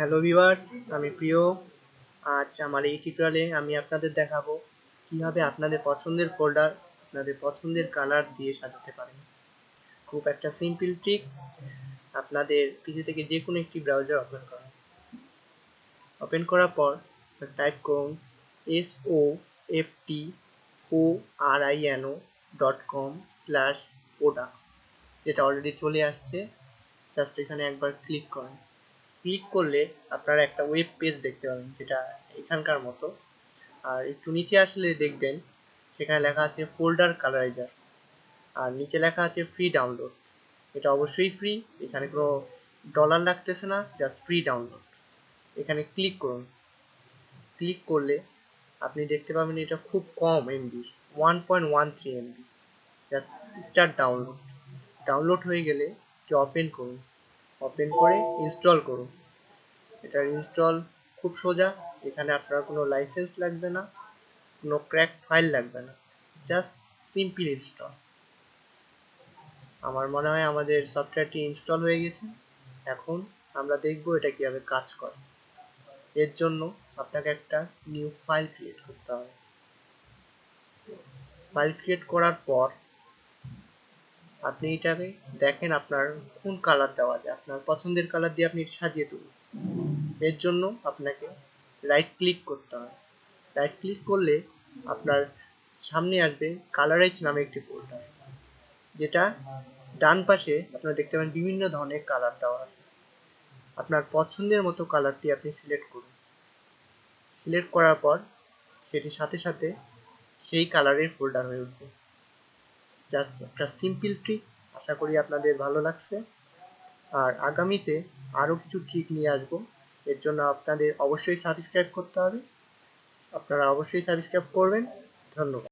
Hello viewers, আমি প্রিয়। আজ আমার এই টিউটোরিয়ালে আমি আপনাদের দেখাবো কিভাবে আপনাদের পছন্দের ফোল্ডার আপনাদের পছন্দের কালার দিয়ে সাজাতে পারেন। খুব একটা সিম্পল ট্রিক। আপনাদের পিসি থেকে যে কোনো একটি ব্রাউজার ওপেন করুন। ওপেন করার পর টাইপ করুন softorino.com/products, যেটা অলরেডি চলে আসছে। জাস্ট এখানে একবার ক্লিক করুন। ক্লিক করলে আপনারা একটা ওয়েব পেজ দেখতে পাবেন, যেটা এখানকার মতো। আর একটু নিচে আসলে দেখবেন সেখানে লেখা আছে ফোল্ডার কালারাইজার, আর নিচে লেখা আছে ফ্রি ডাউনলোড। এটা অবশ্যই ফ্রি, এখানে কোনো ডলার লাগতেছে না, জাস্ট ফ্রি ডাউনলোড। এখানে ক্লিক করুন। ক্লিক করলে আপনি দেখতে পাবেন এটা খুব কম MB, 1.13 MB. Just start download. Download হয়ে গেলে ওপেন করুন। ওপেন করে ইনস্টল করুন। এটার ইনস্টল খুব সোজা। এখানে আপনার কোনো লাইসেন্স লাগবে না, কোনো ক্র্যাক ফাইল লাগবে না, জাস্ট সিম্পল ইনস্টল। আমার মনে হয় আমাদের সফটওয়্যারটি ইনস্টল হয়ে গেছে। এখন আমরা দেখব এটা কিভাবে কাজ করে। এর জন্য আপনাকে একটা নিউ ফাইল ক্রিয়েট করতে হবে। ফাইল ক্রিয়েট করার পর আপনি এটাকে দেখেন আপনার কোন কালার দেওয়া যায়, আপনার পছন্দের কালার দিয়ে আপনি সাজিয়ে তুলুন। এর জন্য আপনাকে রাইট ক্লিক করতে হবে। রাইট ক্লিক করলে আপনার সামনে আসবে কালারাইজ নামে একটি ফোল্ডার, যেটা ডান পাশে আপনারা দেখতে পাবেন বিভিন্ন ধরনের কালার দেওয়া আছে। আপনার পছন্দের মতো কালারটি আপনি সিলেক্ট করুন। সিলেক্ট করার পর সেটির সাথে সাথে সেই কালারের ফোল্ডার হয়ে উঠবে। জাস্ট একটা সিম্পল ট্রিক। আশা করি আপনাদের ভালো লাগছে। আর আগামীতে আরও কিছু ট্রিক নিয়ে আসবো। এর জন্য আপনাদের অবশ্যই সাবস্ক্রাইব করতে হবে। আপনারা অবশ্যই সাবস্ক্রাইব করবেন। ধন্যবাদ।